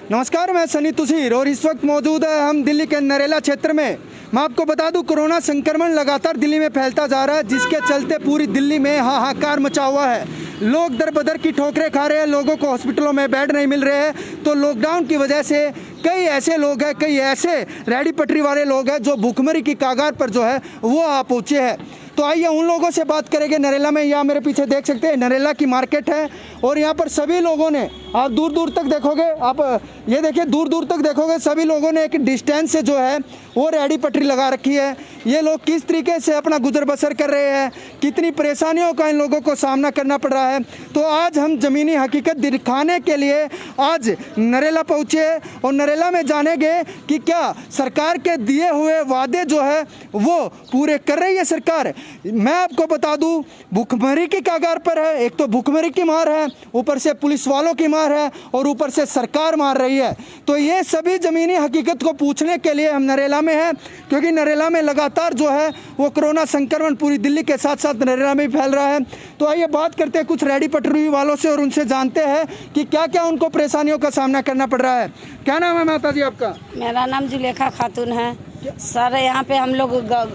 नमस्कार, मैं सनी तुसीर और इस वक्त मौजूद है हम दिल्ली के नरेला क्षेत्र में। मैं आपको बता दूं, कोरोना संक्रमण लगातार दिल्ली में फैलता जा रहा है, जिसके चलते पूरी दिल्ली में हाहाकार मचा हुआ है। लोग दर बदर की ठोकरें खा रहे हैं, लोगों को हॉस्पिटलों में बेड नहीं मिल रहे हैं। तो लॉकडाउन की वजह से कई ऐसे लोग हैं, कई ऐसे रेहड़ी पटरी वाले लोग हैं जो भूखमरी की कगार पर जो है वो आ पहुँचे हैं। तो आइए उन लोगों से बात करेंगे नरेला में। यहाँ मेरे पीछे देख सकते हैं नरेला की मार्केट है और यहाँ पर सभी लोगों ने, आप दूर दूर तक देखोगे, आप ये देखिए दूर दूर तक देखोगे, सभी लोगों ने एक डिस्टेंस से जो है वो रेहड़ी पटरी लगा रखी है। ये लोग किस तरीके से अपना गुजर बसर कर रहे हैं, कितनी परेशानियों का इन लोगों को सामना करना पड़ रहा है। तो आज हम ज़मीनी हकीकत दिखाने के लिए आज नरेला पहुँचे और नरेला में जानेंगे कि क्या सरकार के दिए हुए वादे जो है वो पूरे कर रही है सरकार। मैं आपको बता दूं, भूखमरी की कगार पर है। एक तो भूखमरी की मार है, ऊपर से पुलिस वालों की मार है और ऊपर से सरकार मार रही है। तो ये सभी ज़मीनी हकीकत को पूछने के लिए हम नरेला में हैं, क्योंकि नरेला में लगातार जो है वो कोरोना संक्रमण पूरी दिल्ली के साथ साथ नरेला में भी फैल रहा है। तो आइए बात करते हैं कुछ रेहड़ी पटरी वालों से और उनसे जानते हैं कि क्या क्या उनको परेशानियों का सामना करना पड़ रहा है। क्या नाम है माता जी आपका? मेरा नाम जुलेखा खातून है सर। यहाँ पे हम लोग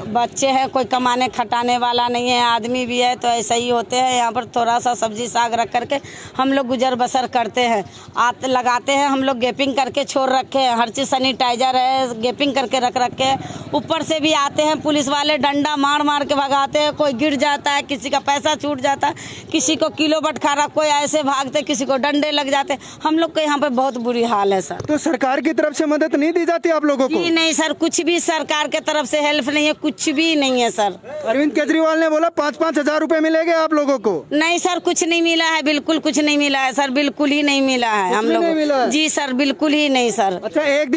बच्चे हैं, कोई कमाने खटाने वाला नहीं है, आदमी भी है, तो ऐसा ही होते हैं। यहाँ पर थोड़ा सा सब्जी साग रख करके हम लोग गुजर बसर करते हैं। लगाते हैं हम लोग, गैपिंग करके छोड़ रखे हैं, हर चीज़ सैनिटाइजर है, गैपिंग करके रख रखे। ऊपर से भी आते हैं पुलिस वाले, डंडा मार मार के भगाते हैं। कोई गिर जाता है, किसी का पैसा छूट जाता है, किसी को किलो बटखारा, कोई ऐसे भागते, किसी को डंडे लग जाते। हम लोग को यहाँ पे बहुत बुरी हाल है सर। तो सरकार की तरफ से मदद नहीं दी जाती आप लोगों को? नहीं सर, कुछ भी सरकार के तरफ से हेल्प नहीं है, कुछ भी नहीं है सर। अरविंद केजरीवाल ने बोला 5-5 हजार रुपए मिलेंगे आप लोगों को। नहीं सर, कुछ नहीं मिला है, बिल्कुल कुछ नहीं मिला है सर, बिल्कुल ही नहीं मिला है हम लोग। जी सर, बिल्कुल ही नहीं सर। अच्छा, एक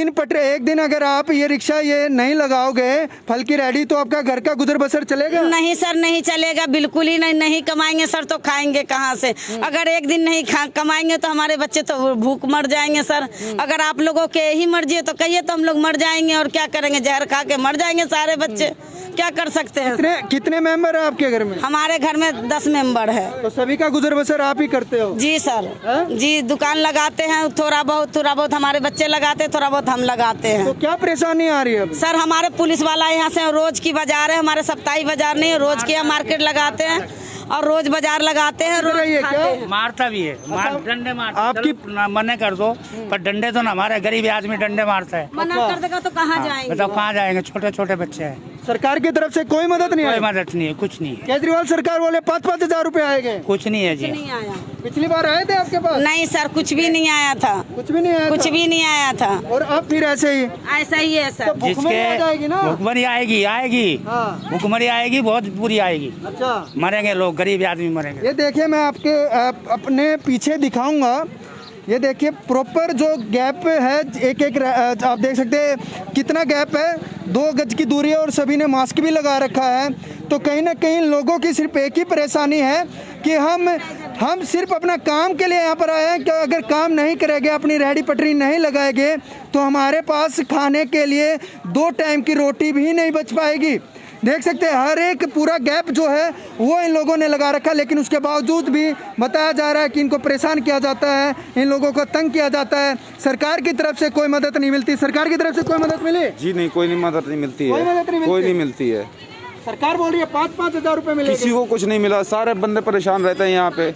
दिन अगर आप ये रिक्शा ये नहीं लगाओगे, फल की रेहड़ी, तो आपका घर का गुजर बसर चलेगा? नहीं सर, नहीं चलेगा, बिल्कुल ही नहीं। नहीं कमाएंगे सर तो खाएंगे कहाँ से? अगर एक दिन नहीं कमाएंगे तो हमारे बच्चे तो भूख मर जाएंगे सर। अगर आप लोगों के ही मर्जी है तो कहिए, तो हम लोग मर जाएंगे और क्या करेंगे? जहर खा के मर जाएंगे सारे बच्चे, क्या कर सकते हैं? कितने मेंबर है आपके घर में? हमारे घर में 10 मेंबर है। तो सभी का गुजर बसर आप ही करते हो? जी सर। जी, दुकान लगाते हैं, थोड़ा बहुत हमारे बच्चे लगाते हैं, थोड़ा बहुत हम लगाते हैं। तो क्या परेशानी आ रही है अब? सर, हमारे पुलिस वाला यहाँ से रोज की बाजार है, हमारे सप्ताही बाजार नहीं है, रोज की मार्केट लगाते हैं और रोज बाजार लगाते हैं। रोज क्या मारता भी है, डंडे मारता। आपकी मना कर दो, पर डंडे तो ना, हमारे गरीब आदमी डंडे मारता है। मना कर देगा तो कहाँ जाएंगे? बताओ कहाँ जाएंगे? छोटे छोटे बच्चे हैं। सरकार की तरफ से कोई मदद नहीं कोई आई? मदद नहीं है, कुछ नहीं है। केजरीवाल सरकार बोले 5-5 हजार रुपए आएंगे। कुछ नहीं है जी। नहीं आया। पिछली बार आए थे आपके पास? नहीं सर, कुछ भी नहीं आया था। कुछ भी नहीं आया? कुछ भी नहीं आया था। और अब फिर ऐसे ही? ऐसा ही है सर। भुखमरी आ जाएगी ना? भुखमरी आएगी, भुखमरी आएगी, बहुत बुरी आएगी। अच्छा, मरेंगे लोग, गरीब आदमी मरेंगे। ये देखिए, मैं आपके अपने पीछे दिखाऊंगा। ये देखिए प्रॉपर जो गैप है, एक आप देख सकते हैं कितना गैप है, 2 गज की दूरी है और सभी ने मास्क भी लगा रखा है। तो कहीं ना कहीं लोगों की सिर्फ एक ही परेशानी है कि हम सिर्फ अपना काम के लिए यहाँ पर आए हैं कि अगर काम नहीं करेंगे, अपनी रेहड़ी पटरी नहीं लगाएंगे, तो हमारे पास खाने के लिए 2 टाइम की रोटी भी नहीं बच पाएगी। देख सकते हैं हर एक पूरा गैप जो है वो इन लोगों ने लगा रखा है, लेकिन उसके बावजूद भी बताया जा रहा है कि इनको परेशान किया जाता है, इन लोगों को तंग किया जाता है। सरकार की तरफ से कोई मदद नहीं मिलती। सरकार की तरफ से कोई मदद मिली? जी नहीं, कोई नहीं, मदद नहीं मिलती है। कोई मदद नहीं मिलती? कोई नहीं मिलती है। सरकार बोल रही है 5-5 हजार रुपए मिलेंगे। किसी को कुछ नहीं मिला, सारे बंदे परेशान रहते हैं यहाँ पे।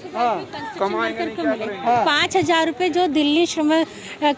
कमाएंगे नहीं, क्या करेंगे? 5,000 रुपए जो दिल्ली श्रम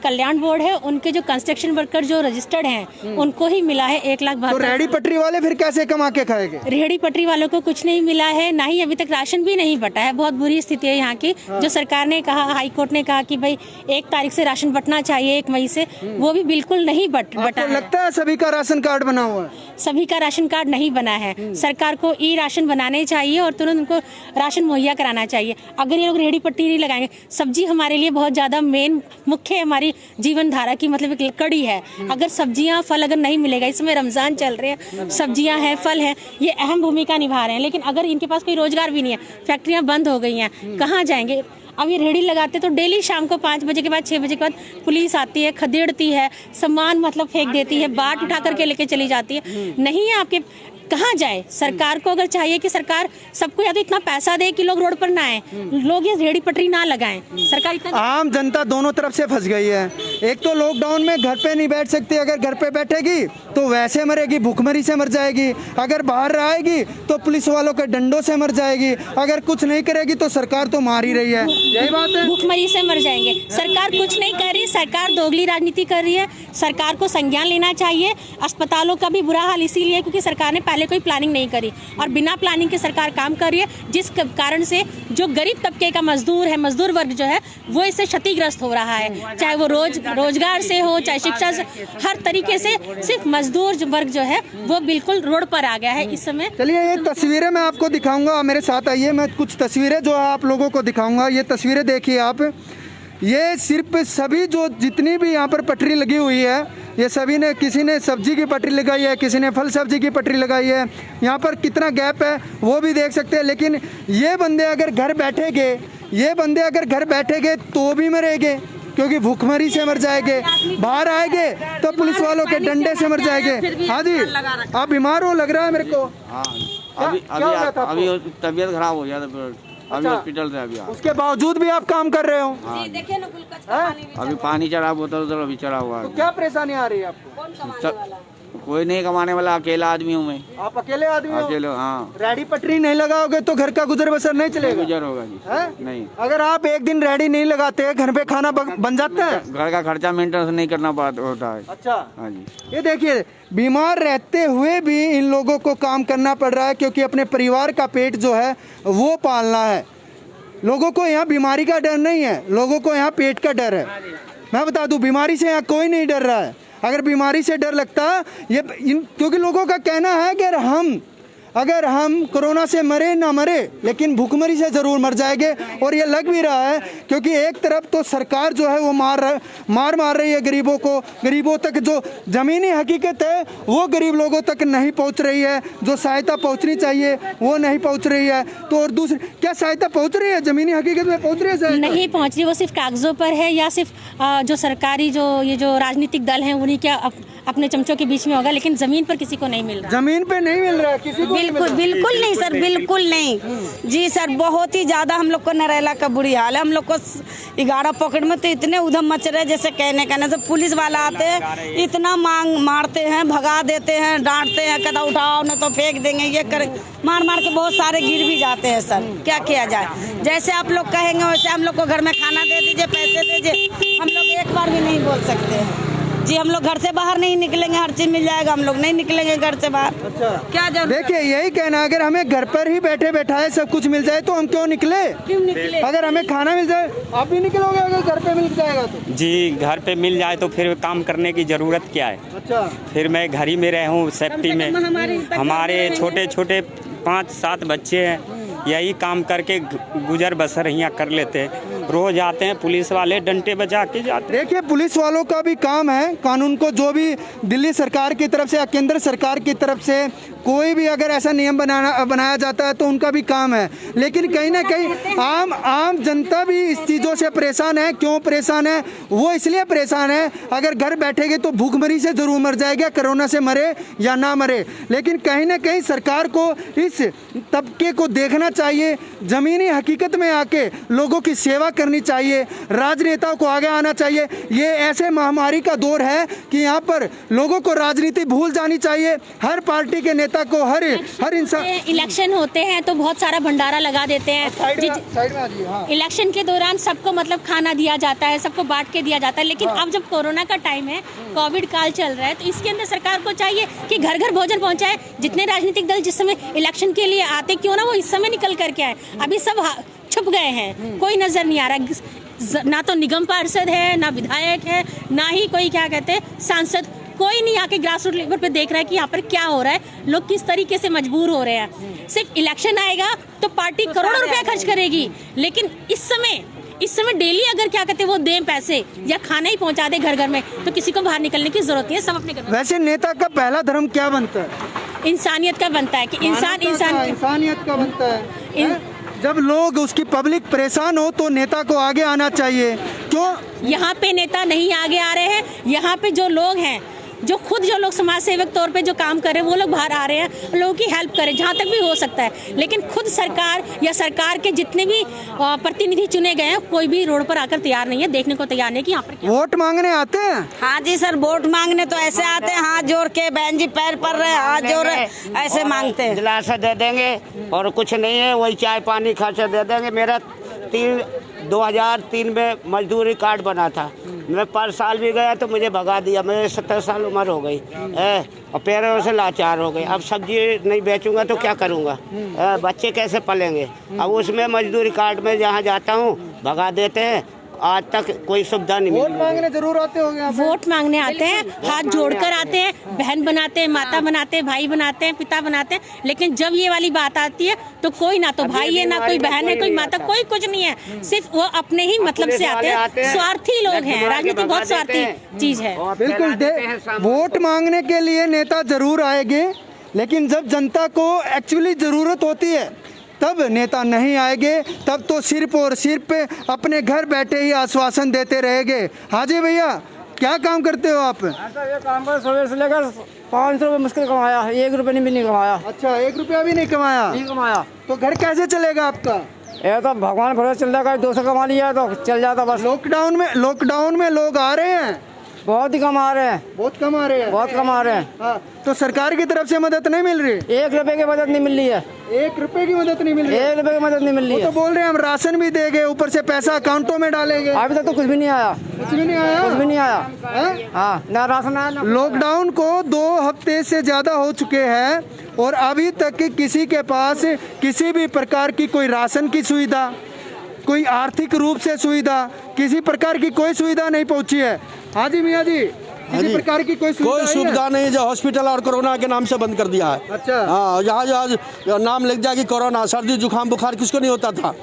कल्याण बोर्ड है, उनके जो कंस्ट्रक्शन वर्कर जो रजिस्टर्ड हैं उनको ही मिला है 1,72,000। तो रेहड़ी पटरी वाले फिर कैसे कमा के खाएंगे? रेहड़ी पटरी वालों को कुछ नहीं मिला है, ना ही अभी तक राशन भी नहीं बटा है। बहुत बुरी स्थिति है यहाँ की। जो सरकार ने कहा, हाई कोर्ट ने कहा कि भाई 1 तारीख से राशन बटना चाहिए, 1 मई से, वो भी बिल्कुल नहीं बटा है। लगता है सभी का राशन कार्ड बना हुआ है? सभी का राशन कार्ड नहीं बना है। सरकार को ई राशन बनाने चाहिए और तुरंत उनको राशन मुहैया कराना चाहिए। अगर ये लोग रेहड़ी पट्टी नहीं लगाएंगे, सब्जी हमारे लिए बहुत ज़्यादा मेन मुख्य हमारी जीवन धारा की मतलब एक कड़ी है। अगर सब्जियां फल अगर नहीं मिलेगा, इस समय रमज़ान चल रहे हैं, सब्जियां हैं, फल हैं, ये अहम भूमिका निभा रहे हैं, लेकिन अगर इनके पास कोई रोजगार भी नहीं है, फैक्ट्रियाँ बंद हो गई हैं, कहाँ जाएंगे? अब ये रेहड़ी लगाते तो डेली शाम को 5 बजे के बाद 6 बजे के बाद पुलिस आती है, खदेड़ती है, सामान मतलब फेंक देती है, बाट उठा करके लेके चली जाती है। नहीं है आपके कहाँ जाए? सरकार को अगर चाहिए कि सरकार सबको या तो इतना पैसा दे कि लोग रोड पर ना आए, लोग ये रेहड़ी पटरी ना लगाएं, सरकार इतना। आम जनता दोनों तरफ से फंस गई है। एक तो लॉकडाउन में घर पे नहीं बैठ सकती, अगर घर पे बैठेगी तो वैसे मरेगी, भूखमरी से मर जाएगी। अगर बाहर रहेगी तो पुलिस वालों के डंडों से मर जाएगी। अगर कुछ नहीं करेगी तो सरकार तो मार ही रही है। यही बात है, भूखमरी से मर जाएंगे। सरकार कुछ नहीं कर रही, सरकार दोगली राजनीति कर रही है। सरकार को संज्ञान लेना चाहिए। अस्पतालों का भी बुरा हाल इसीलिए क्योंकि सरकार ने पहले कोई प्लानिंग नहीं करी और बिना प्लानिंग के सरकार काम कर रही है, जिस कारण से जो गरीब तबके का मजदूर है, मजदूर वर्ग जो है वो इससे क्षतिग्रस्त हो रहा है, चाहे वो रोजगार से हो, चाहे शिक्षा से, हर तरीके से सिर्फ मजदूर वर्ग जो है वो बिल्कुल रोड पर आ गया है इस समय। चलिए ये तस्वीरें मैं आपको दिखाऊंगा, मेरे साथ आइए। मैं कुछ तस्वीरें जो है आप लोगों को दिखाऊंगा। ये तस्वीरें देखिए आप, ये सिर्फ सभी जो जितनी भी यहाँ पर पटरी लगी हुई है, ये सभी ने, किसी ने सब्जी की पटरी लगाई है, किसी ने फल सब्जी की पटरी लगाई है। यहाँ पर कितना गैप है वो भी देख सकते हैं। लेकिन ये बंदे अगर घर बैठेंगे तो भी मरेंगे क्योंकि भूखमरी से मर जाएंगे। बाहर आएंगे तो पुलिस वालों के डंडे से मर जाएंगे। हाँ जी, आप बीमार हो लग रहा है मेरे को। हाँ, अभी तबीयत खराब हो गया था, अभी हॉस्पिटल से अभी उसके बावजूद भी आप काम कर रहे हो। अभी पानी चढ़ा बोतल उधर अभी चढ़ा हुआ है। क्या परेशानी आ रही है आपको? कोई नहीं कमाने वाला, अकेला आदमी हूँ मैं। आप अकेले आदमी हो? अकेले, हाँ। रेहड़ी पटरी नहीं लगाओगे तो घर का गुजर बसर नहीं चलेगा। गुजर होगा जी है? नहीं। अगर आप एक दिन रेहड़ी नहीं लगाते घर पे खाना बन जाता है? घर का खर्चा मेंटेनेंस नहीं करना होता है। अच्छा, हाँ जी। ये देखिए, बीमार रहते हुए भी इन लोगों को काम करना पड़ रहा है क्योंकि अपने परिवार का पेट जो है वो पालना है। लोगों को यहाँ बीमारी का डर नहीं है, लोगों को यहाँ पेट का डर है। मैं बता दूं, बीमारी से यहाँ कोई नहीं डर रहा है। अगर बीमारी से डर लगता क्योंकि लोगों का कहना है कि अगर हम कोरोना से मरे ना मरे लेकिन भूखमरी से ज़रूर मर जाएंगे। और ये लग भी रहा है क्योंकि एक तरफ तो सरकार जो है वो मार रही है गरीबों को। गरीबों तक जो ज़मीनी हकीकत है वो गरीब लोगों तक नहीं पहुंच रही है। जो सहायता पहुंचनी चाहिए वो नहीं पहुंच रही है। तो और दूसरी क्या सहायता पहुंच रही है? ज़मीनी हकीकत में पहुंच रही है? नहीं पहुंच रही, वो सिर्फ कागजों पर है या सिर्फ जो सरकारी जो राजनीतिक दल हैं उन्हीं के अपने चमचों के बीच में होगा, लेकिन जमीन पर किसी को नहीं मिल रहा। जमीन पे नहीं मिल रहा है किसी को? बिल्कुल नहीं सर, बिल्कुल नहीं जी सर। बहुत ही ज्यादा हम लोग को नरेला का बुरी हाल है। हम लोग को 11 पॉकेट में तो इतने उधम मच रहे जैसे कहने से पुलिस वाला आते हैं, इतना मारते हैं, भगा देते हैं, डांटते हैं, कहता उठाओ न तो फेंक देंगे, ये कर मार के बहुत सारे गिर भी जाते हैं सर। क्या किया जाए? जैसे आप लोग कहेंगे वैसे हम लोग को घर में खाना दे दीजिए, पैसे दीजिए, हम लोग एक बार भी नहीं बोल सकते हैं जी। हम लोग घर से बाहर नहीं निकलेंगे, हर चीज मिल जाएगा, हम लोग नहीं निकलेंगे घर से बाहर। अच्छा, क्या जरूरत? देखिए यही कहना, अगर हमें घर पर ही बैठे बैठाए सब कुछ मिल जाए तो हम क्यों निकले? अगर हमें खाना मिल जाए, आप भी निकलोगे अगर घर पे मिल जाएगा तो? जी, घर पे मिल जाए तो फिर काम करने की जरूरत क्या है? अच्छा, फिर मैं घर ही में रहूं सेफ्टी में। हमारे छोटे छोटे 5-7 बच्चे हैं, यही काम करके गुजर बसर यहाँ कर लेते हैं। रोज आते हैं पुलिस वाले, डंडे बजा के जाते हैं। देखिए पुलिस वालों का भी काम है, कानून को जो भी दिल्ली सरकार की तरफ से या केंद्र सरकार की तरफ से कोई भी अगर ऐसा नियम बनाया जाता है तो उनका भी काम है। लेकिन कहीं ना कहीं आम जनता भी इस चीज़ों से परेशान है। क्यों परेशान है? वो इसलिए परेशान है, अगर घर बैठेंगे तो भूखमरी से ज़रूर मर जाएगा, कोरोना से मरे या ना मरे। लेकिन कहीं ना कहीं सरकार को इस तबके को देखना चाहिए, ज़मीनी हकीकत में आके लोगों की सेवा करनी चाहिए, राजनेताओं को आगे आना चाहिए। ये ऐसे महामारी का दौर है कि यहाँ पर लोगों को राजनीति भूल जानी चाहिए। हर पार्टी के नेता को, हर इंसान, इलेक्शन होते हैं तो बहुत सारा भंडारा लगा देते हैं। इलेक्शन के दौरान सबको मतलब खाना दिया जाता है, सबको बांट के दिया जाता है। लेकिन अब जब कोरोना का टाइम है, कोविड काल चल रहा है, तो इसके अंदर सरकार को चाहिए कि घर घर भोजन पहुंचाए। जितने राजनीतिक दल जिस समय इलेक्शन के लिए आते क्यों ना वो इस समय निकल करके आए। अभी सब छुप गए हैं, कोई नजर नहीं आ रहा। ना तो निगम पार्षद है, ना विधायक है, ना ही कोई क्या कहते हैं सांसद, कोई नहीं आके ग्रास रूट लेवल पे देख रहा है कि यहाँ पर क्या हो रहा है, लोग किस तरीके से मजबूर हो रहे हैं। सिर्फ इलेक्शन आएगा तो पार्टी करोड़ों रुपया खर्च करेगी, लेकिन इस समय डेली अगर क्या कहते हैं वो दें पैसे या खाना ही पहुँचा दे घर घर में, तो किसी को बाहर निकलने की जरूरत नहीं है, सब अपने घर। वैसे नेता का पहला धर्म क्या बनता है? इंसानियत का बनता है कि इंसानियत का बनता है। जब लोग उसकी पब्लिक परेशान हो तो नेता को आगे आना चाहिए। क्यों? यहाँ पे नेता नहीं आगे आ रहे हैं। यहाँ पे जो लोग हैं जो खुद जो लोग समाज सेवक तौर पे जो काम कर रहे हैं वो लोग बाहर आ रहे हैं, लोगों की हेल्प करें जहाँ तक भी हो सकता है। लेकिन खुद सरकार या सरकार के जितने भी प्रतिनिधि चुने गए हैं कोई भी रोड पर आकर तैयार नहीं है, देखने को तैयार नहीं कि यहाँ पर वोट मांगने आते हैं। हाँ जी सर, वोट मांगने तो ऐसे आते हैं, हाथ जोड़ के बहन जी पैर पड़ रहे हैं, हाथ जोड़ ऐसे मांगते हैं। दिलासा दे देंगे और कुछ नहीं है, वही चाय पानी खर्चा दे देंगे। मेरा 2003 में मजदूरी कार्ड बना था, मैं 5 साल भी गया तो मुझे भगा दिया। मेरे 70 साल उम्र हो गई है और पैरों से लाचार हो गई। अब सब्जी नहीं बेचूंगा तो क्या करूंगा, बच्चे कैसे पलेंगे। अब उसमें मजदूरी कार्ड में जहाँ जाता हूँ भगा देते हैं, आज तक कोई सुविधा नहीं मिली। वोट मांगने जरूर आते होंगे आप। वोट मांगने आते हैं, हाथ जोड़कर आते हैं, बहन बनाते हैं, माता बनाते हैं, भाई बनाते हैं, पिता बनाते हैं। लेकिन जब ये वाली बात आती है तो कोई ना तो भाई है, ना कोई बहन है, कोई माता, कोई कुछ नहीं है। सिर्फ वो अपने ही मतलब से आते हैं। स्वार्थी लोग हैं, राजनीति बहुत स्वार्थी चीज है। बिल्कुल, वोट मांगने के लिए नेता जरूर आएंगे, लेकिन जब जनता को एक्चुअली जरूरत होती है तब नेता नहीं आएंगे। तब तो सिर्फ और सिर्फ अपने घर बैठे ही आश्वासन देते रहेंगे। हाजी भैया, क्या काम करते हो आप? ऐसा ये काम पर सुबह से लेकर 500 रुपये मुश्किल कमाया, 1 रुपये भी नहीं कमाया। अच्छा, 1 रुपया भी नहीं कमाया? नहीं कमाया। तो घर कैसे चलेगा आपका? ये तो भगवान भरोसे चल जाएगा, 200 कमा लिया तो चल जाता बस। लॉकडाउन में लोग आ रहे हैं, बहुत ही कमा रहे हैं, बहुत कमा रहे हैं, बहुत कमा रहे हैं। हाँ, तो सरकार की तरफ से मदद नहीं मिल रही? 1 रुपये की मदद नहीं मिल रही है। 1 रुपये की मदद नहीं मिल रही? 1 रुपये की मदद नहीं मिल रही वो है। तो बोल रहे हैं हम राशन भी देंगे, ऊपर से पैसा अकाउंटों में डालेंगे। अभी तक तो कुछ भी नहीं आया। कुछ भी नहीं आया? कुछ भी नहीं आया। हैं? हाँ, ना राशन आया ना। लॉकडाउन को 2 हफ्ते से ज्यादा हो चुके हैं और अभी तक किसी के पास किसी भी प्रकार की कोई राशन की सुविधा, कोई आर्थिक रूप से सुविधा, किसी प्रकार की कोई सुविधा नहीं पहुंची है। हाँ जी मियाँ जी, किसी प्रकार की कोई सुविधा नहीं। जो हॉस्पिटल और कोरोना के नाम से बंद कर दिया है। अच्छा। हाँ, यहाँ नाम लिख दिया कि कोरोना, सर्दी जुकाम बुखार किसको नहीं होता था,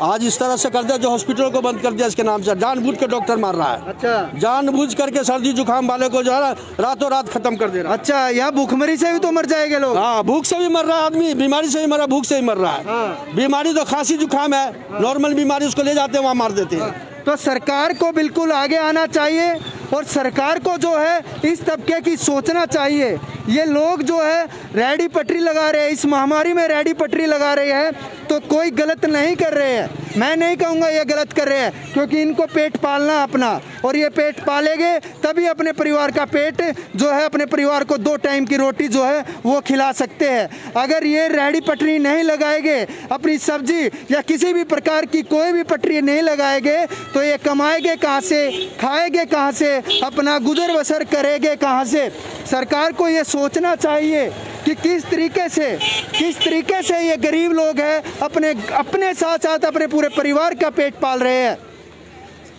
आज इस तरह से कर दिया। जो हॉस्पिटलों को बंद कर दिया इसके नाम से, जानबूझ के डॉक्टर मार रहा है। अच्छा, जानबूझ करके सर्दी जुकाम वाले को जो है रातों रात खत्म कर दे रहा है। अच्छा, यहाँ भूखमरी से भी तो मर जाएंगे लोग। हाँ, भूख से भी मर रहा है आदमी, बीमारी से भी मर रहा है, भूख से भी मर रहा है। हाँ। बीमारी तो खांसी जुकाम है, नॉर्मल बीमारी उसको ले जाते हैं वहाँ मार देते हैं। तो सरकार को बिल्कुल आगे आना चाहिए और सरकार को जो है इस तबके की सोचना चाहिए। ये लोग जो है रेडी पटरी लगा रहे हैं, इस महामारी में रेडी पटरी लगा रहे हैं, तो कोई गलत नहीं कर रहे हैं। मैं नहीं कहूँगा ये गलत कर रहे हैं, क्योंकि इनको पेट पालना अपना, और ये पेट पालेंगे तभी अपने परिवार का पेट जो है, अपने परिवार को 2 टाइम की रोटी जो है वो खिला सकते हैं। अगर ये रेडी पटरी नहीं लगाएंगे, अपनी सब्जी या किसी भी प्रकार की कोई भी पटरी नहीं लगाएंगे, तो ये कमाएंगे कहाँ से, खाएंगे कहाँ से, अपना गुजर बसर करेंगे कहाँ से। सरकार को ये सोचना चाहिए कि किस तरीके से ये गरीब लोग हैं अपने साथ साथ अपने पूरे परिवार का पेट पाल रहे हैं।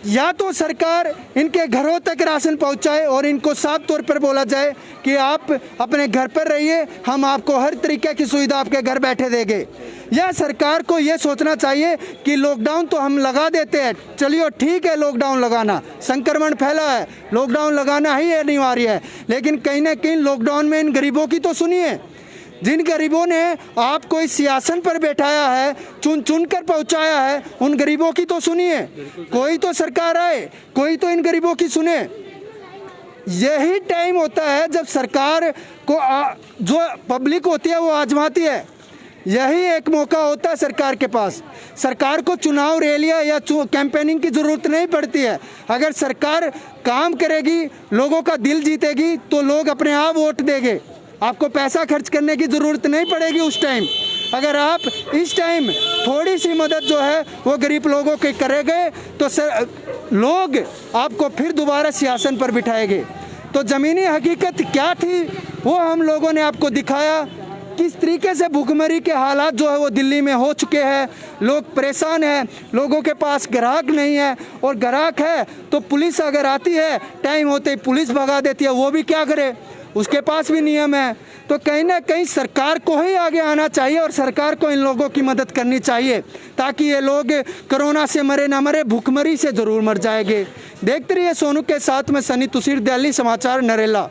या तो सरकार इनके घरों तक राशन पहुंचाए और इनको साफ तौर पर बोला जाए कि आप अपने घर पर रहिए, हम आपको हर तरीके की सुविधा आपके घर बैठे देंगे। या सरकार को ये सोचना चाहिए कि लॉकडाउन तो हम लगा देते हैं, चलिए ठीक है, लॉकडाउन लगाना, संक्रमण फैला है, लॉकडाउन लगाना ही अनिवार्य है, लेकिन कहीं ना कहीं लॉकडाउन में इन गरीबों की तो सुनिए। जिन गरीबों ने आपको इस सियासन पर बैठाया है, चुन कर पहुंचाया है, उन गरीबों की तो सुनिए। कोई तो सरकार आए, कोई तो इन गरीबों की सुने। यही टाइम होता है जब सरकार को जो पब्लिक होती है वो आजमाती है। यही एक मौका होता है सरकार के पास। सरकार को चुनाव रैलियां या कैंपेनिंग की ज़रूरत नहीं पड़ती है। अगर सरकार काम करेगी, लोगों का दिल जीतेगी, तो लोग अपने आप वोट देंगे। आपको पैसा खर्च करने की ज़रूरत नहीं पड़ेगी उस टाइम। अगर आप इस टाइम थोड़ी सी मदद जो है वो गरीब लोगों के करेंगे, तो लोग आपको फिर दोबारा सियासन पर बिठाएंगे। तो ज़मीनी हकीकत क्या थी वो हम लोगों ने आपको दिखाया। किस तरीके से भूखमरी के हालात जो है वो दिल्ली में हो चुके हैं। लोग परेशान हैं, लोगों के पास ग्राहक नहीं है, और ग्राहक है तो पुलिस अगर आती है टाइम होते ही पुलिस भगा देती है, वो भी क्या करे, उसके पास भी नियम है। तो कहीं ना कहीं सरकार को ही आगे आना चाहिए और सरकार को इन लोगों की मदद करनी चाहिए, ताकि ये लोग कोरोना से मरे ना मरे, भूखमरी से ज़रूर मर जाएंगे। देखते रहिए सोनू के साथ में सनी तुसीर, दिल्ली समाचार, नरेला।